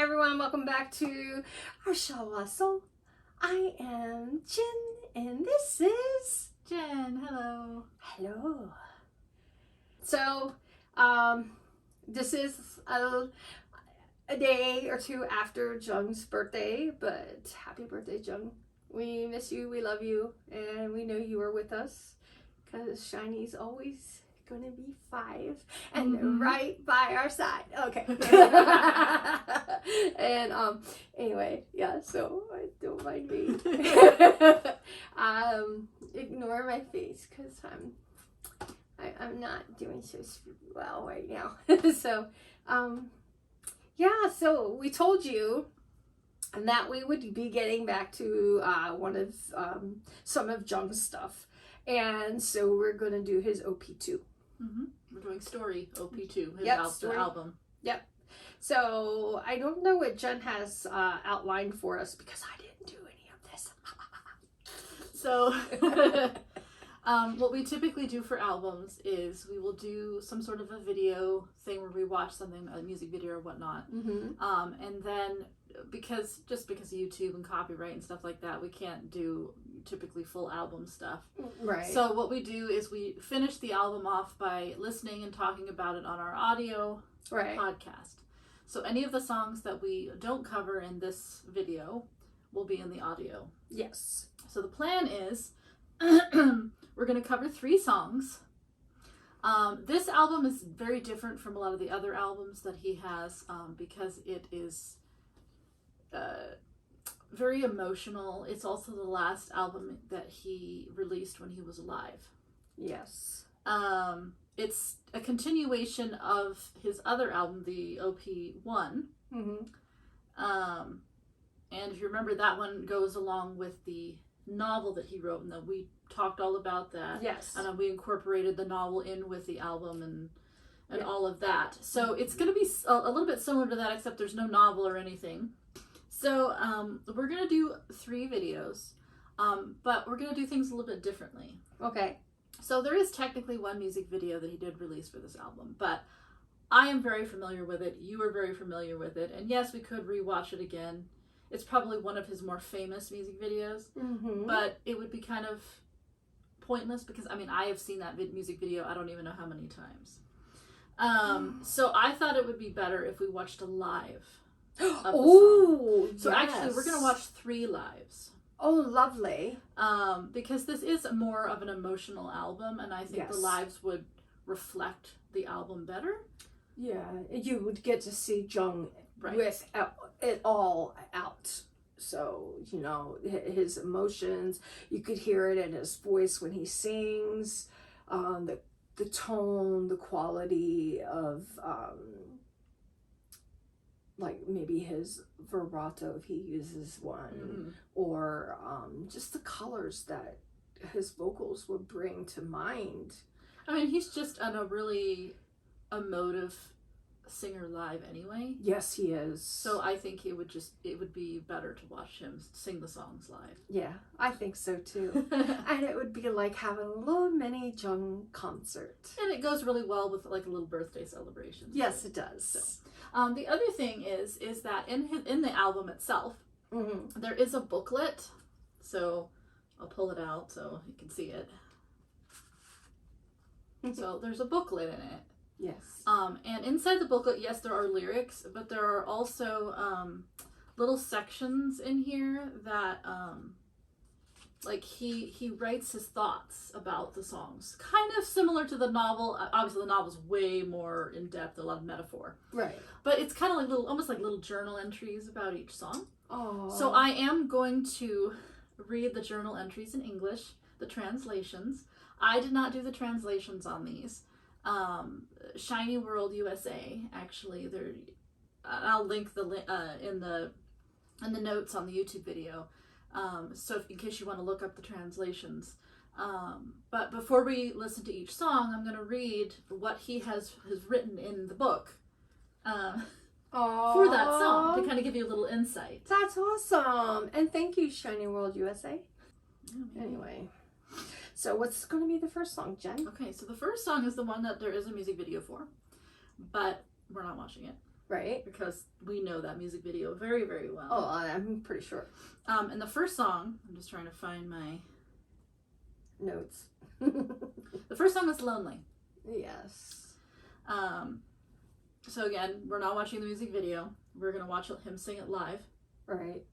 Hi everyone, welcome back to our Shawol Soul. I am Jin and this is Jen. Hello. Hello. So, this is a day or two after Jung's birthday, but happy birthday, Jung. We miss you, we love you, and we know you are with us because SHINee's always gonna be 5 and right by our side. Okay. And anyway, yeah, so don't mind me. Ignore my face because I'm not doing so well right now. So yeah, so we told you that we would be getting back to some of Jung's stuff, and so we're gonna do his OP2. We're doing Story OP2, his album. Yep. So I don't know what Jen has outlined for us because I didn't do any of this. So what we typically do for albums is we will do some sort of a video thing where we watch something, a music video or whatnot. And then because of YouTube and copyright and stuff like that, we can't do typically full album stuff. Right. So what we do is we finish the album off by listening and talking about it on our audio podcast. So any of the songs that we don't cover in this video will be in the audio. Yes. So the plan is we're going to cover 3 songs. This album is very different from a lot of the other albums that he has because it is very emotional. It's also the last album that he released when he was alive. Yes. It's a continuation of his other album, the OP1. And if you remember, that one goes along with the novel that he wrote, and that we talked all about that. Yes. And we incorporated the novel in with the album and all of that. So it's going to be a little bit similar to that, except there's no novel or anything. So we're going to do 3 videos, but we're going to do things a little bit differently. Okay. So there is technically one music video that he did release for this album, but I am very familiar with it. You are very familiar with it. And yes, we could rewatch it again. It's probably one of his more famous music videos, but it would be kind of pointless because, I mean, I have seen that music video I don't even know how many times. So I thought it would be better if we watched a live. So yes. Actually, we're going to watch 3 lives. Oh, lovely. Because this is more of an emotional album, and I think the lives would reflect the album better. Yeah, you would get to see Jung with it all out. So, you know, his emotions, you could hear it in his voice when he sings, the tone, the quality of like maybe his vibrato if he uses one, or just the colors that his vocals would bring to mind. I mean, he's just a really emotive singer live anyway. Yes, he is. So I think it would be better to watch him sing the songs live. Yeah, I think so too. And it would be like having a little mini Jung concert. And it goes really well with like a little birthday celebration. Yes, it does. So, the other thing is that in the album itself, there is a booklet. So I'll pull it out so you can see it. So there's a booklet in it. Yes. And inside the booklet, yes, there are lyrics, but there are also little sections in here that like he writes his thoughts about the songs, kind of similar to the novel. Obviously the novel's way more in depth, a lot of metaphor, right? But it's kind of like almost like little journal entries about each song. Oh. So I am going to read the journal entries in English, the translations. I did not do the translations on these. SHINee World USA, actually, I'll link in the notes on the YouTube video. So in case you want to look up the translations. But before we listen to each song, I'm going to read what he has written in the book for that song to kind of give you a little insight. That's awesome. And thank you, SHINee World USA. Anyway. So what's going to be the first song, Jen? Okay, so the first song is the one that there is a music video for, but we're not watching it. Right. because we know that music video very, very well. Oh, I'm pretty sure. And the first song, I'm just trying to find my Notes. the first song is Lonely. Yes. So again, we're not watching the music video. We're gonna watch him sing it live. Right.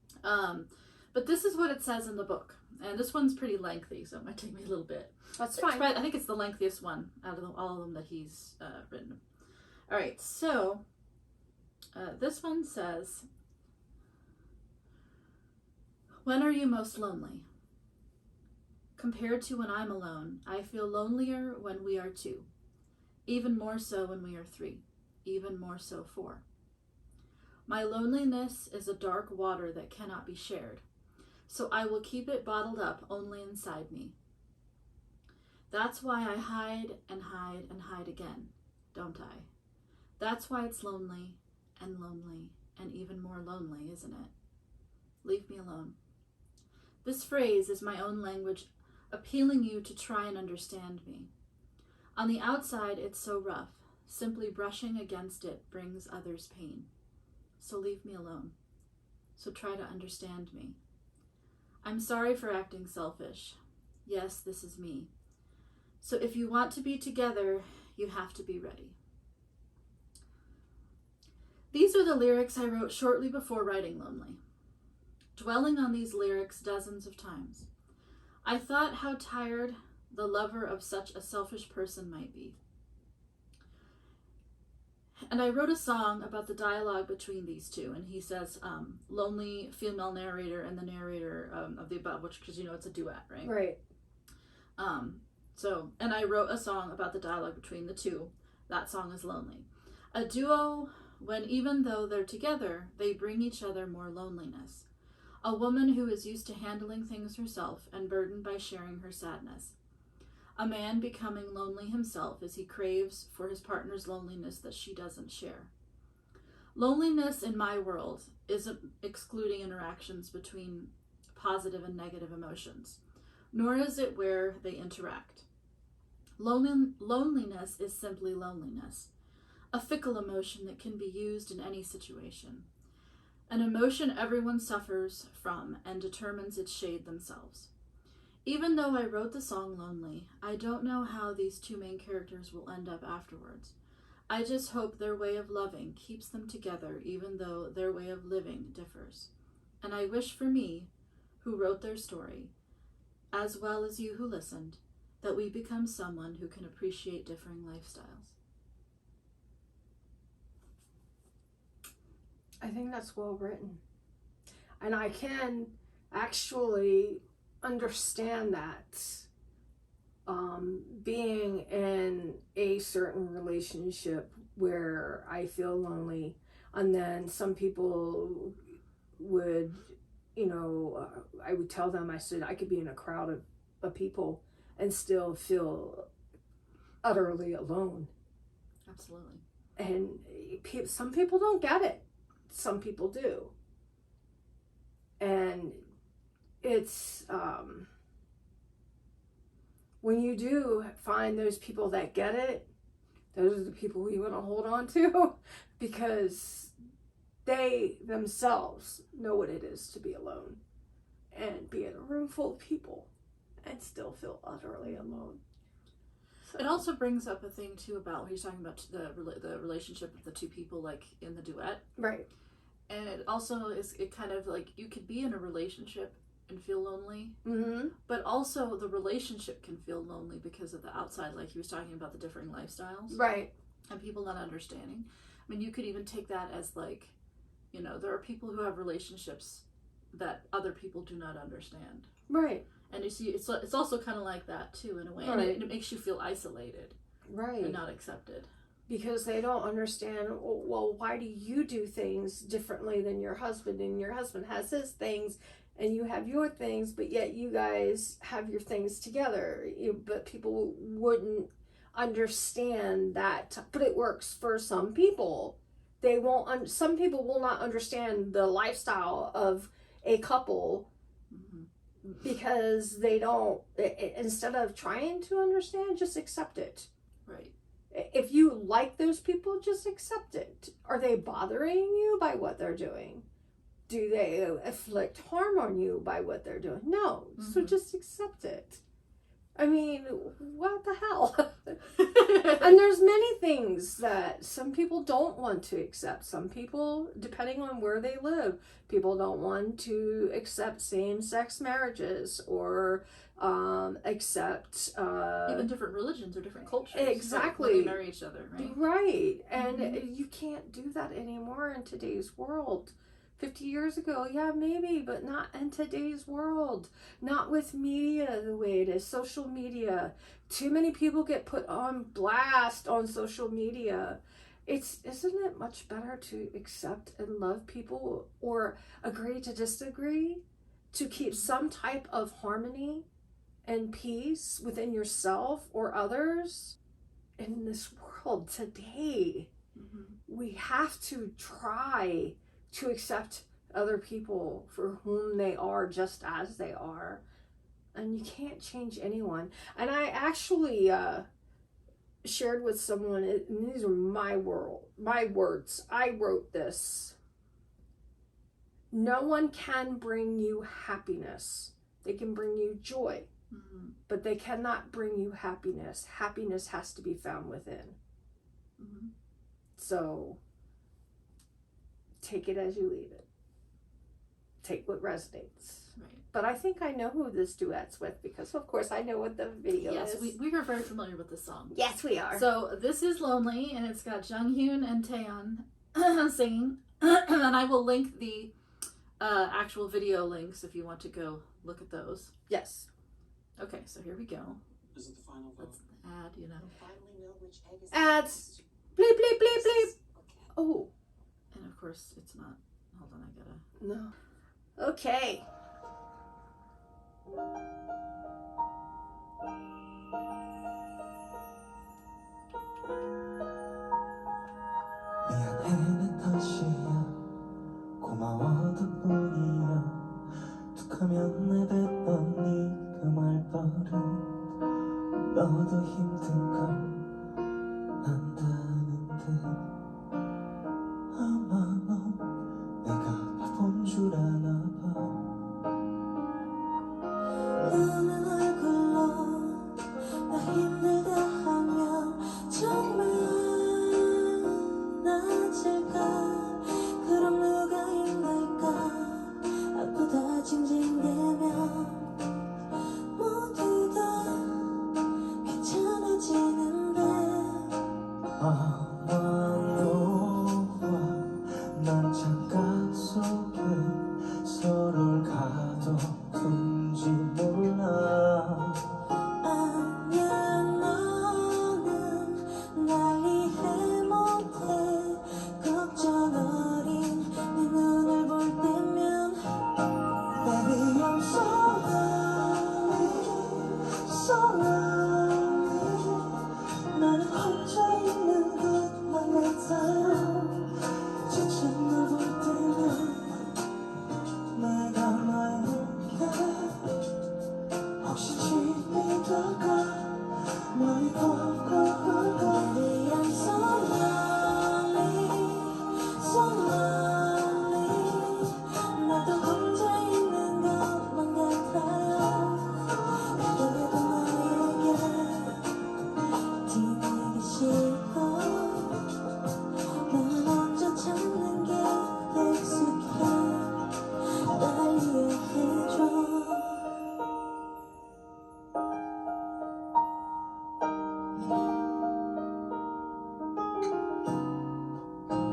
But this is what it says in the book, and this one's pretty lengthy, so it might take me a little bit. That's fine. I think it's the lengthiest one out of all of them that he's written. All right, so this one says, "When are you most lonely? Compared to when I'm alone, I feel lonelier when we are two, even more so when we are three, even more so four. My loneliness is a dark water that cannot be shared, so I will keep it bottled up only inside me. That's why I hide and hide and hide again, don't I? That's why it's lonely and even more lonely, isn't it? Leave me alone." This phrase is my own language appealing you to try and understand me. On the outside, it's so rough. Simply brushing against it brings others pain. So leave me alone. So try to understand me. I'm sorry for acting selfish. Yes, this is me. So if you want to be together, you have to be ready. These are the lyrics I wrote shortly before writing Lonely. Dwelling on these lyrics dozens of times, I thought how tired the lover of such a selfish person might be. And I wrote a song about the dialogue between these two, and he says, lonely female narrator and the narrator of the above, which, because it's a duet, right? Right. And I wrote a song about the dialogue between the two. That song is Lonely. A duo when even though they're together, they bring each other more loneliness. A woman who is used to handling things herself and burdened by sharing her sadness. A man becoming lonely himself as he craves for his partner's loneliness that she doesn't share. Loneliness in my world isn't excluding interactions between positive and negative emotions, nor is it where they interact. Loneliness is simply loneliness, a fickle emotion that can be used in any situation. An emotion everyone suffers from and determines its shade themselves. Even though I wrote the song Lonely, I don't know how these two main characters will end up afterwards. I just hope their way of loving keeps them together even though their way of living differs. And I wish for me, who wrote their story, as well as you who listened, that we become someone who can appreciate differing lifestyles. I think that's well written. And I can actually understand that being in a certain relationship where I feel lonely, and then some people would, I would tell them, I said, I could be in a crowd of people and still feel utterly alone. Absolutely. And some people don't get it. Some people do. And it's when you do find those people that get it, those are the people you want to hold on to, because they themselves know what it is to be alone and be in a room full of people and still feel utterly alone. So. It also brings up a thing too about when he's talking about the relationship of the two people, like in the duet, right? And it also is, it kind of like, you could be in a relationship and feel lonely, but also the relationship can feel lonely because of the outside, like he was talking about the differing lifestyles, right? And people not understanding. I mean, you could even take that as like, there are people who have relationships that other people do not understand, right? And you see, it's also kind of like that too, in a way, right. And it makes you feel isolated, right, and not accepted. Because they don't understand, well, why do you do things differently than your husband? And your husband has his things and you have your things, but yet you guys have your things together. But people wouldn't understand that. But it works for some people. They won't. Some people will not understand the lifestyle of a couple because they don't. Instead of trying to understand, just accept it. Right. If you like those people, just accept it. Are they bothering you by what they're doing? Do they inflict harm on you by what they're doing? No. So just accept it. I mean, what the hell? And there's many things that some people don't want to accept. Some people, depending on where they live, people don't want to accept same-sex marriages or accept even different religions or different cultures. Exactly. When they marry each other, right? Right. And you can't do that anymore in today's world. 50 years ago, yeah, maybe, but not in today's world. Not with media the way it is, social media. Too many people get put on blast on social media. Isn't it much better to accept and love people or agree to disagree to keep some type of harmony and peace within yourself or others? In this world today, we have to try to accept other people for whom they are, just as they are. And you can't change anyone. And I actually shared with someone, and these are my words. I wrote this. No one can bring you happiness. They can bring you joy, but they cannot bring you happiness. Happiness has to be found within. So take it as you leave it. Take what resonates. Right. But I think I know who this duet's with because, of course, I know what the video is. Yes, we are very familiar with this song. Yes, we are. So this is Lonely, and it's got Jonghyun and Taeyeon singing. And I will link the actual video links if you want to go look at those. Yes. Okay, so here we go. Is it the final vote? Let's add, you know. Ads. Bleep, bleep, bleep, bleep. Oh. And of course, it's not. Hold on, I gotta. No. Okay. 미안해 내 탓이야 고마워도 뿐이야 툭하면 내뱉던 네그 말버릇 너도 힘든 걸 안다는 듯 아마 넌 내가 바본 줄 아나 봐 너는 얼굴로 나 힘들다 하면 정말 나질까 그럼 누가 힘들까 아프다 징징대면 모두 다 괜찮아지는데 아마 너와 난 착각 속에 서로를 가둬둔지 몰라 아니야 너는 날 이해 못해 걱정 어린 네 눈을 볼 때면 Baby I'm so lonely 나는 혼자 있는 것만 같아요 지친 널 볼 때면 내가 말할게 혹시 짐이 될까 마음이 꼴꼴꼴꼴 Baby I'm so lonely 나도 혼자 있는 것만 같아요 그래도 나에게 뒤내기 싫어 날 먼저 찾는 게 익숙해 날 이해해줘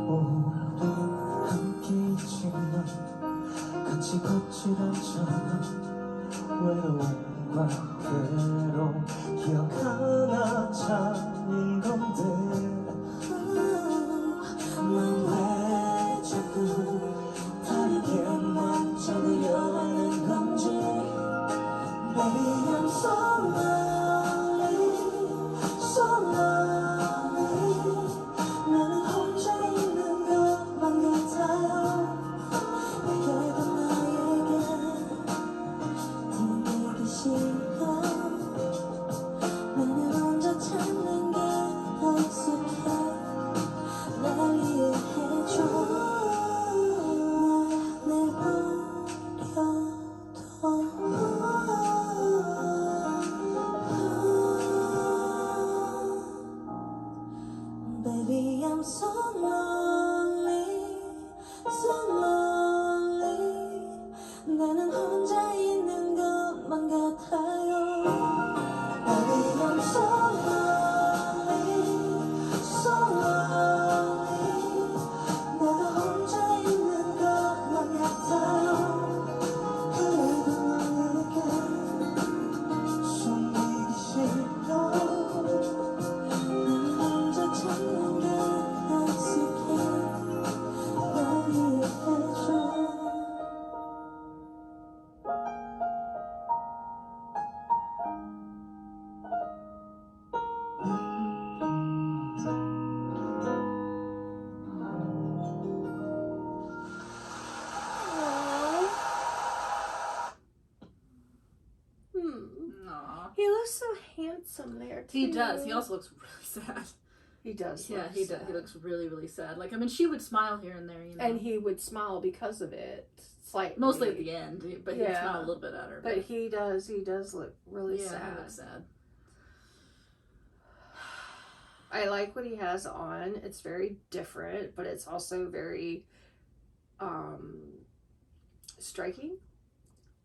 우린 함께 있지만 같이 걷질 않잖아 외로움과 괴로움 기억 하나 찾는 건데 넌 왜 자꾸 다르게만 찾으려 하는 건지 Baby I'm so lonely 나는 혼자 있는 것만 같아요 그래도 나에게 뒤내기 싫어 handsome there too. He does. He also looks really sad. He does. Yeah, look he sad. does. He looks really, really sad. Like, I mean, she would smile here and there, you know. And he would smile because of it, slightly. Mostly at the end, but he'd Yeah. smile a little bit at her. But he does look really yeah, sad. he looks sad. I like what he has on. It's very different, but it's also very striking.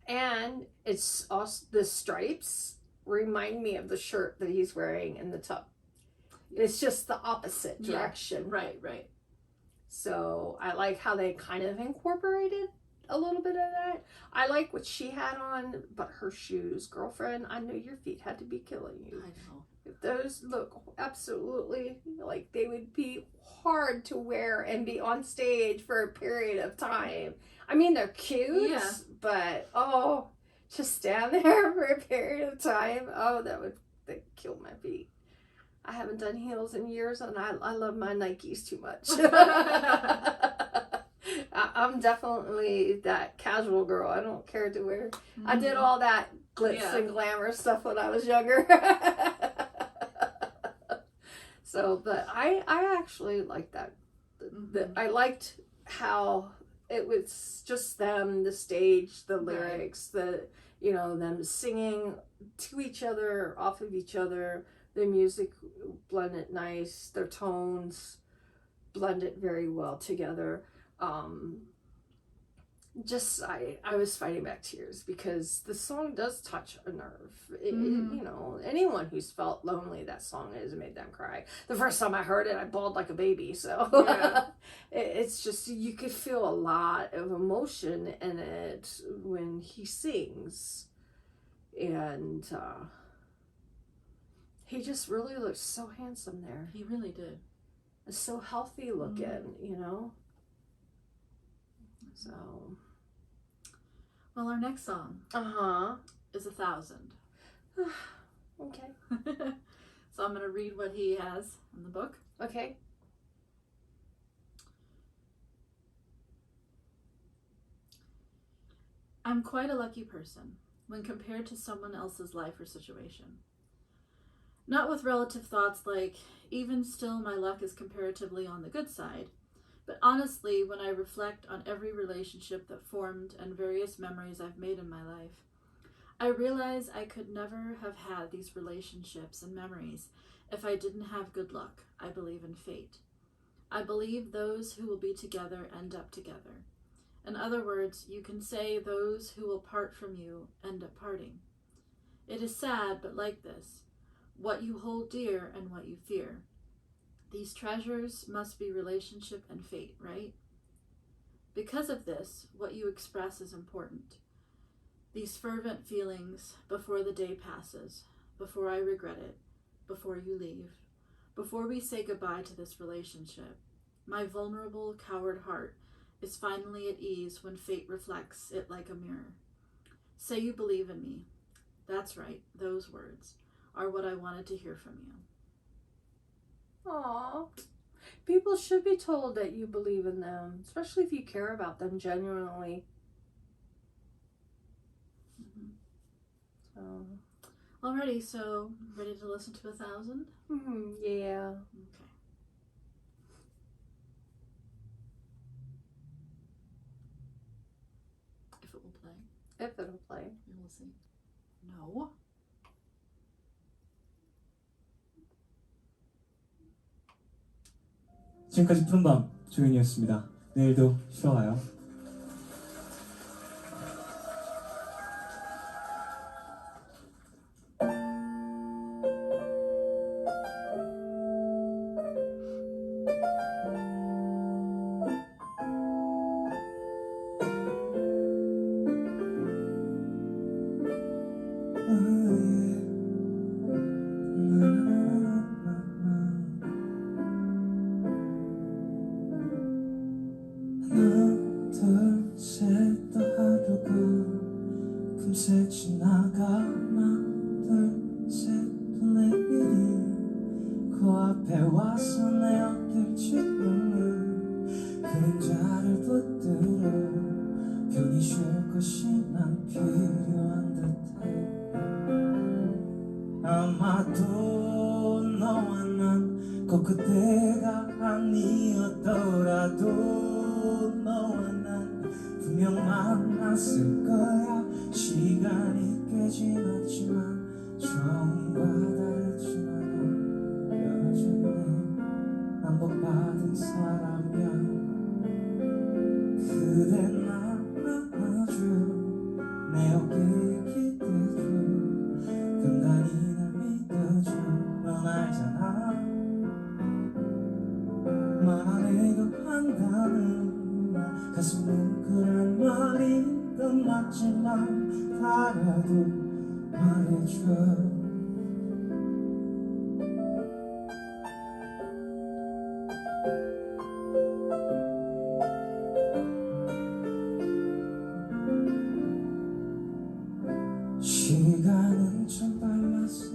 And it's also, the stripes remind me of the shirt that he's wearing in the tub. It's just the opposite direction. Right, right. So I like how they kind of incorporated a little bit of that. I like what she had on, but her shoes, girlfriend, I know your feet had to be killing you. I know. If those look absolutely like they would be hard to wear and be on stage for a period of time. I mean, they're cute, but just stand there for a period of time. Oh, that would kill my feet. I haven't done heels in years, and I love my Nikes too much. I'm definitely that casual girl. I don't care to wear. Mm-hmm. I did all that glitz and glamour stuff when I was younger. So, but I actually liked that. I liked how it was just them, the stage, the lyrics, them singing to each other, off of each other. The music blended nice. Their tones blended very well together. I was fighting back tears because the song does touch a nerve. Anyone who's felt lonely, that song has made them cry. The first time I heard it, I bawled like a baby. So it's just, you could feel a lot of emotion in it when he sings. And he just really looks so handsome there. He really did. It's so healthy looking, So. Well, our next song. Is 1,000. Okay. So I'm going to read what he has in the book. Okay. I'm quite a lucky person when compared to someone else's life or situation. Not with relative thoughts like, even still my luck is comparatively on the good side, but honestly, when I reflect on every relationship that formed and various memories I've made in my life, I realize I could never have had these relationships and memories if I didn't have good luck. I believe in fate. I believe those who will be together end up together. In other words, you can say those who will part from you end up parting. It is sad, but like this. What you hold dear and what you fear. These treasures must be relationship and fate, right? Because of this, what you express is important. These fervent feelings before the day passes, before I regret it, before you leave, before we say goodbye to this relationship. My vulnerable, coward heart is finally at ease when fate reflects it like a mirror. Say you believe in me. That's right, those words are what I wanted to hear from you. Aww. People should be told that you believe in them, especially if you care about them genuinely. Alrighty, so ready to listen to 1,000? Yeah. Okay. If it will play. If it'll play. We will see. No. 지금까지 푸른밤 조윤이었습니다. 내일도 쉬어와요. 금세 지나가 하나 둘셋또 내일이 코앞에 와서 내 어딜 지우는 그림자를 붙들어 편히 쉴 것이 난 필요한 듯해 아마 아마도 너와 난 꼭 그때가 아니었더라도 너와 난 분명 만났을 거야. 시간이 꽤 지났지만 처음과 다르지만 여전히 반복받은 사람이야. 그대 난 아주 내 어깨에 기대줘. 간단히 날 믿어줘. 넌 알잖아. 말 안 해도 한다는 말 가슴 뭉클한 말인 건 맞지만 달아도 말해줘. 시간은 참 빨랐어.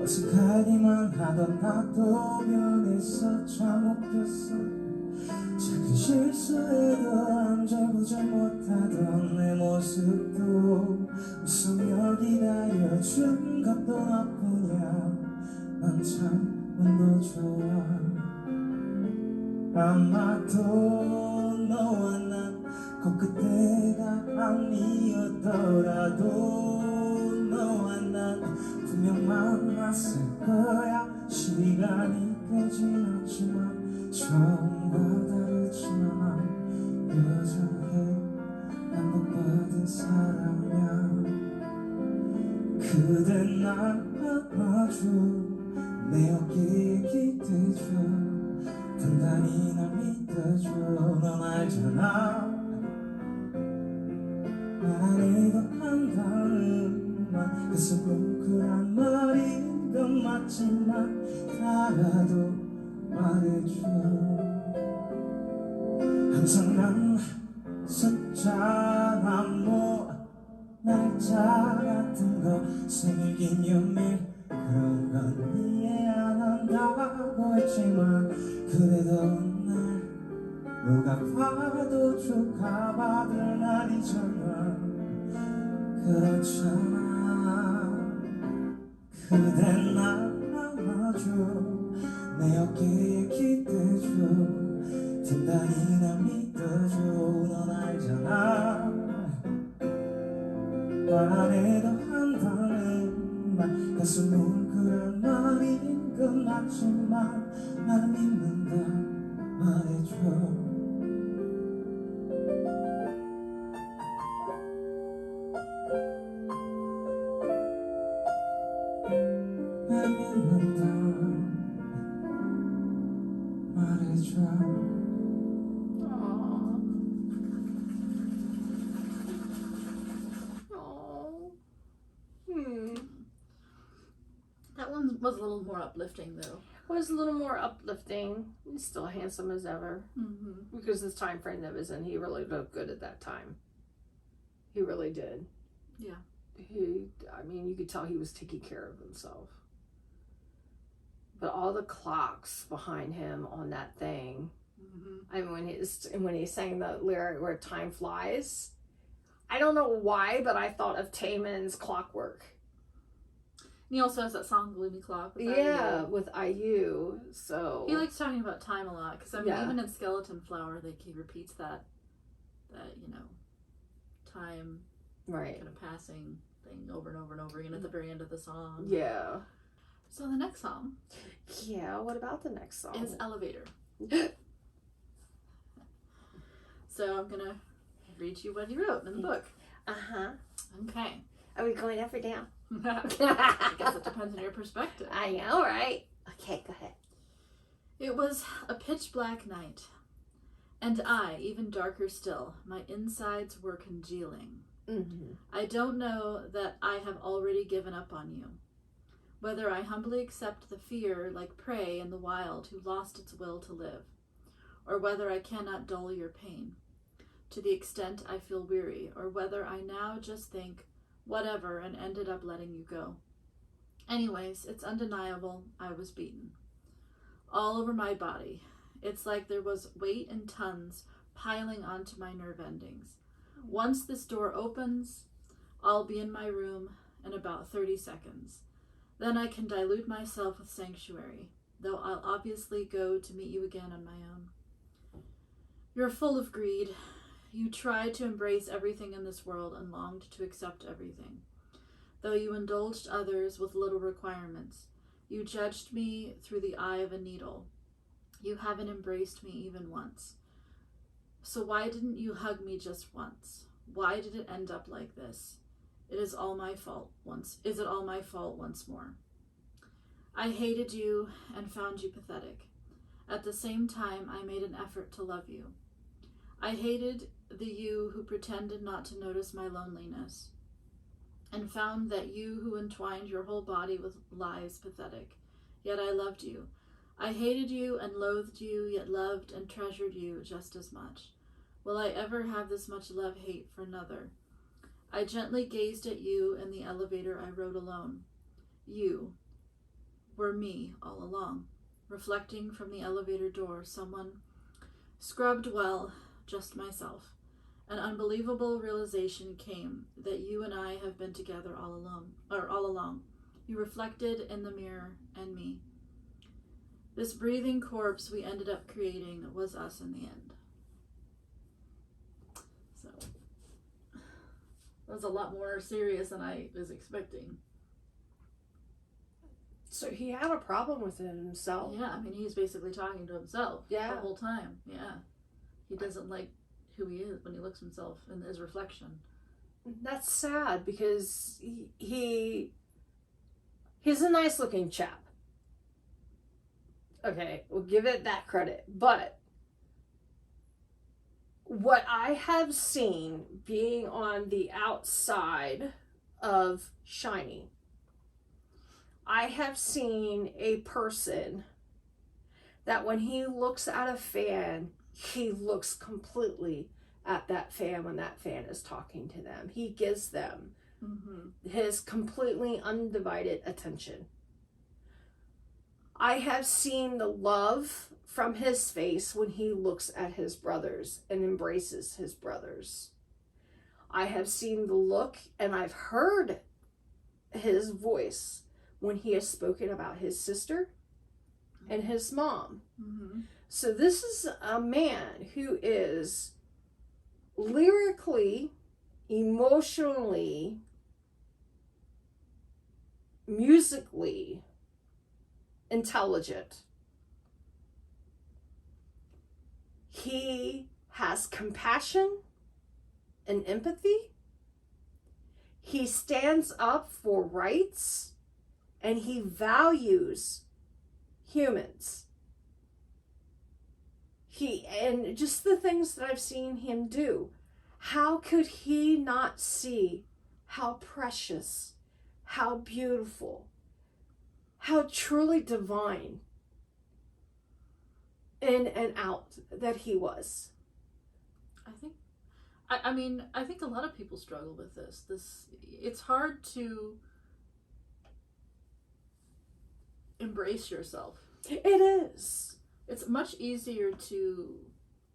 어색하기만 하던 나도 변했어. 참 웃겼어. 작은 실수에도 앉아보지 못하던 내 모습도 웃으며 기다려준 것도 나쁘냐. 난 참 운도 좋아. 아마도 너와 난 꼭 그때가 아니었더라도 너와 난 분명 만났을 거야. 시간이 꽤 지났지만 처음과 다르지만 여전히 반복받은 사람이야. 그대 날 안아줘. 내 어깨에 기대줘. 단단히 날 믿어줘. 넌 알잖아. 말 안 해도 한다는 말 가슴 뭉클한 말인 건 맞지만 달아도 말해줘. 항상 난 숫자나 뭐 날짜 같은 거 생일 기념일 그런 건 이해 안 한다고 했지만 그래도 오늘 누가 봐도 축하받을 날이잖아. 그렇잖아. 그대 날 안아줘. 내 어깨에 기대줘. 단단히 날 믿어줘. 넌 알잖아. 말 안 해도 한다는 말 가슴 뭉클한 말인 건 맞지만 나는 믿는다 말해줘. 날 믿는다 말해줘. Oh. That one was a little more uplifting, though. Was a little more uplifting. He's still handsome as ever. Mm-hmm. Because this time frame that was in, he really looked good at that time. He really did. Yeah. I mean, you could tell he was taking care of himself. But all the clocks behind him on that thing. Mm-hmm. I mean, when he sang the lyric where time flies, I don't know why, but I thought of Taemin's Clockwork. He also has that song "Gloomy Clock." With Yeah, IU. with IU. So He likes talking about time a lot because I mean, Yeah. even in Skeleton Flower, he repeats that time right. kind of passing thing over and over and over again at the very end of the song. Yeah. So the next song Yeah. What about the next song? is Elevator. So I'm gonna read you what he wrote in the book. Uh-huh. Okay. Are we going up or down? I guess it depends on your perspective. I know, right? Okay, go ahead. It was a pitch black night, and I, even darker still, my insides were congealing. Mm-hmm. I don't know that I have already given up on you, whether I humbly accept the fear like prey in the wild who lost its will to live, or whether I cannot dull your pain to the extent I feel weary, or whether I now just think, whatever, and ended up letting you go. Anyways, it's undeniable I was beaten. All over my body. It's like there was weight in tons piling onto my nerve endings. Once this door opens, I'll be in my room in about 30 seconds. Then I can delude myself with sanctuary, though I'll obviously go to meet you again on my own. You're full of greed. You tried to embrace everything in this world and longed to accept everything. Though you indulged others with little requirements, you judged me through the eye of a needle. You haven't embraced me even once. So why didn't you hug me just once? Why did it end up like this? Is it all my fault once more? I hated you and found you pathetic. At the same time, I made an effort to love you. I hated the you who pretended not to notice my loneliness, and found that you who entwined your whole body with lies pathetic. Yet I loved you. I hated you and loathed you, yet loved and treasured you just as much. Will I ever have this much love-hate for another? I gently gazed at you in the elevator I rode alone. You were me all along. Reflecting from the elevator door, someone scrubbed well, just myself. An unbelievable realization came that you and I have been together all along. You reflected in the mirror and me. This breathing corpse we ended up creating was us in the end. So, that was a lot more serious than I was expecting. So he had a problem with it himself. Yeah, I mean, he's basically talking to himself the whole time. Yeah. He doesn't like who he is when he looks himself in his reflection. That's sad because he's a nice looking chap. Okay, we'll give it that credit. But what I have seen being on the outside of SHINee, I have seen a person that when he looks at a fan, he looks completely at that fan when that fan is talking to them. He gives them his completely undivided attention. I have seen the love from his face when he looks at his brothers and embraces his brothers. I have seen the look and I've heard his voice when he has spoken about his sister and his mom. So this is a man who is lyrically, emotionally, musically intelligent. He has compassion and empathy. He stands up for rights and he values humans. And just the things that I've seen him do, how could he not see how precious, how beautiful, how truly divine in and out that he was? I think a lot of people struggle with this. It's hard to embrace yourself. It is. It's much easier to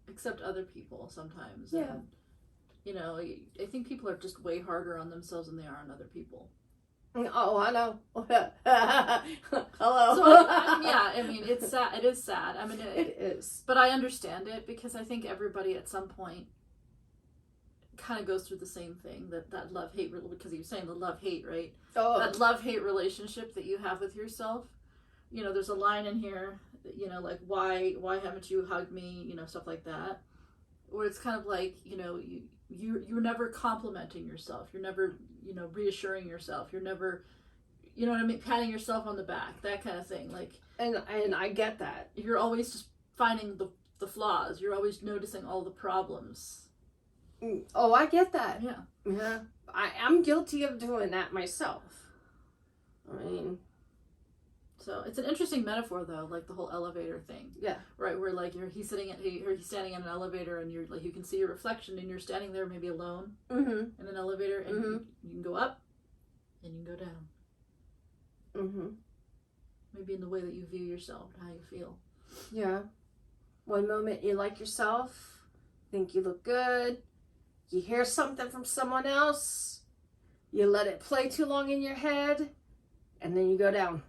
accept other people sometimes. Yeah. And, I think people are just way harder on themselves than they are on other people. Oh, I know. Hello. So, it's sad. It is sad. It is. But I understand it because I think everybody at some point kind of goes through the same thing, that love-hate, because you're saying the love-hate, right? Oh. That love-hate relationship that you have with yourself. There's a line in here, like, why haven't you hugged me, stuff like that. Where it's kind of like, you're never complimenting yourself. You're never, reassuring yourself. You're never, patting yourself on the back, that kind of thing. Like, and I get that. You're always just finding the flaws. You're always noticing all the problems. Oh, I get that. Yeah. I'm guilty of doing that myself. So it's an interesting metaphor, though, like the whole elevator thing. Yeah. Right, where like he's standing in an elevator, and you're like, you can see your reflection, and you're standing there maybe alone in an elevator, and you can go up, and you can go down. Maybe in the way that you view yourself and how you feel. Yeah. One moment you like yourself, think you look good, you hear something from someone else, you let it play too long in your head, and then you go down.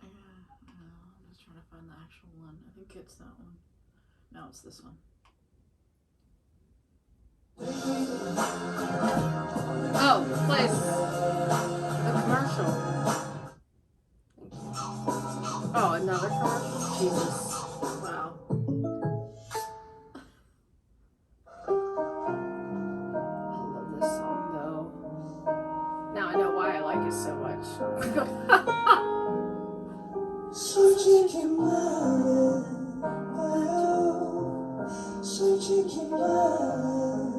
I'm just trying to find the actual one. I think it's that one. No, it's this one. Oh, place. The commercial. Oh, another commercial? Jesus. Wow. I love this song though. Now I know why I like it so much. 솔직히 말해봐요 솔직히 말해줘요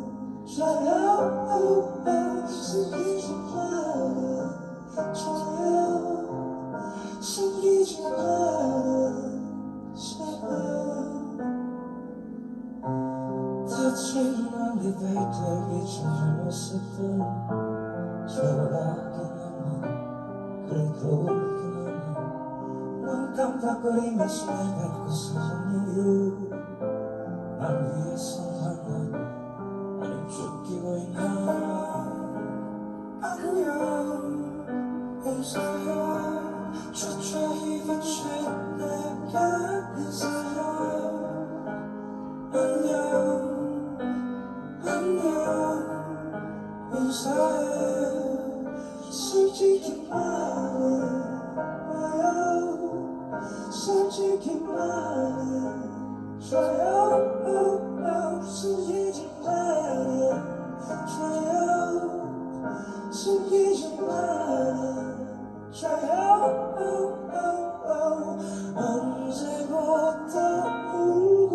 숨기지 말아줘요 숨기지 말아줘요 다친 맘이 발달기 전에 모습들 좋아하긴 하네 그래도 그만해 눈 깜빡거리며 심해 뱉고 사는 이유 날 위해서만 아님 죽기고 있나 아니야 웃어요 초췌히 비친 내게 웃어요 안녕 안녕 웃어요 솔직히 말해봐요 솔직히 말해줘요 숨기지 말아줘요 숨기지 말아줘요 언제부터 울고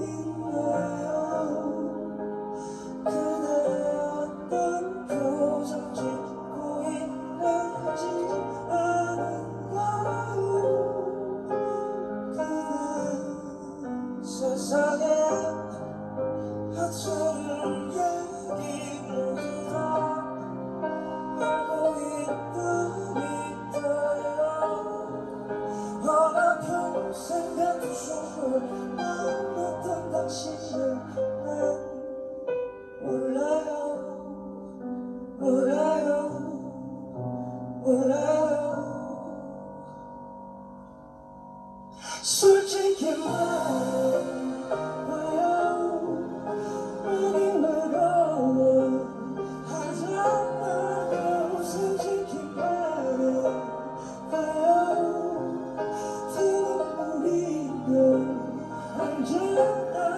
있나요 그대 어떤 표정 짓고 있는지 아는가요 그대 세상에 하찮은 얘기 모두 다 알고 있다 믿어요 어나 평생 같은 춤을 만났던 당신을 난 몰라요 몰라요 몰라요 솔직히 말해봐요 많이 외로워하잖아요 솔직히 말해봐요 드는물이면 알잖아요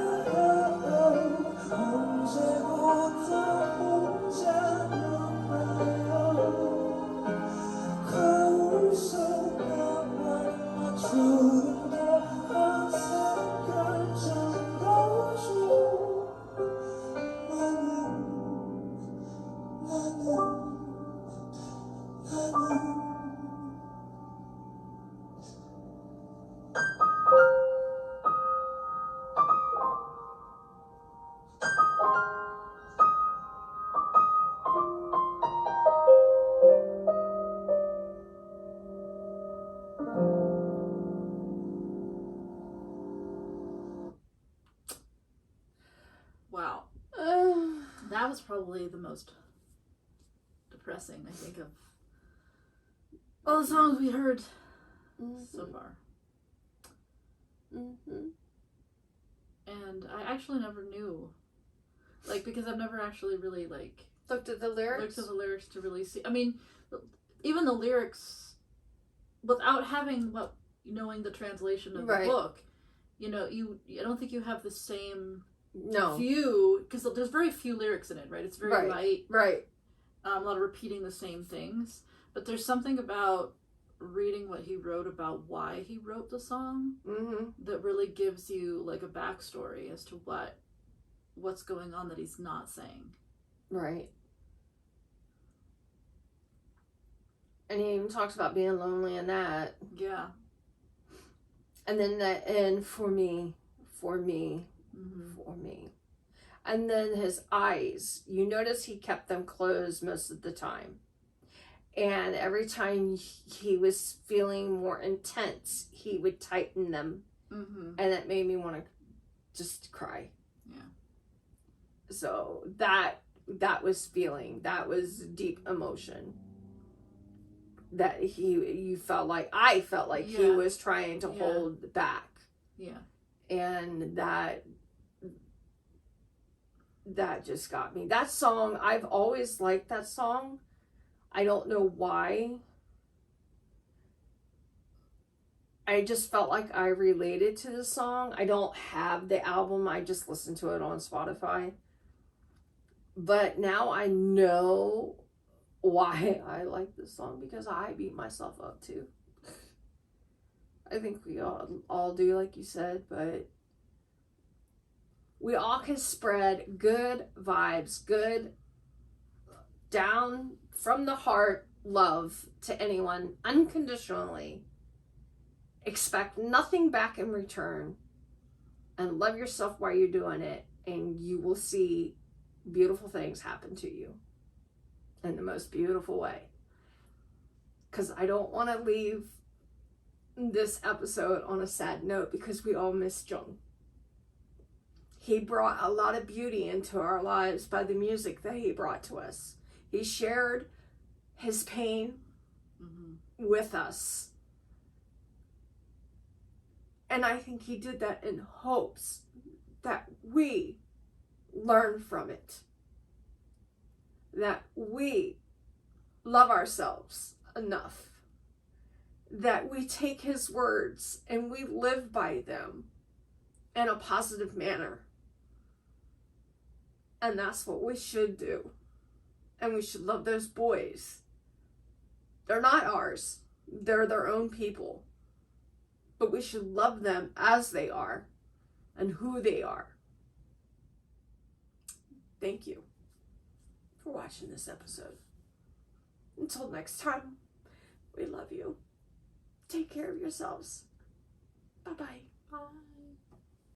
언제부터 혼자였나요 거울 속에 날 맞추는 게 어색할 정도죠 나는 Wow. That was probably the most depressing, I think, of all the songs we heard so far. And I actually never knew, like, because I've never actually really, like, Looked at the lyrics? looked at the lyrics to really see. I mean, even the lyrics, without having, knowing the translation of Right. the book, you know, I don't think you have the same No. few, because there's very few lyrics in it, right? It's very Right. light, Right. a lot of repeating the same things. But there's something about reading what he wrote about why he wrote the song that really gives you like a backstory as to what's going on that he's not saying. Right. And he even talks about being lonely and that. Yeah. And then that end for me. And then his eyes. You notice he kept them closed most of the time. And every time he was feeling more intense, he would tighten them. And that made me want to just cry. Yeah. So that was feeling. That was deep emotion. that you felt like, I felt like he Yeah. was trying to Yeah. hold back. Yeah. And that just got me. That song, I've always liked that song. I don't know why. I just felt like I related to the song. I don't have the album. I just listened to it on Spotify. But now I know why I like this song, because I beat myself up too. I think we all do, like you said, but we all can spread good vibes, good down from the heart love to anyone unconditionally. Expect nothing back in return, and love yourself while you're doing it, and you will see beautiful things happen to you in the most beautiful way. Because I don't want to leave this episode on a sad note, because we all miss Jung. He brought a lot of beauty into our lives by the music that he brought to us. He shared his pain with us. And I think he did that in hopes that we learn from it. That we love ourselves enough. That we take his words and we live by them in a positive manner. And that's what we should do. And we should love those boys. They're not ours. They're their own people. But we should love them as they are and who they are. Thank you for watching this episode. Until next time, we love you. Take care of yourselves. Bye-bye. Bye.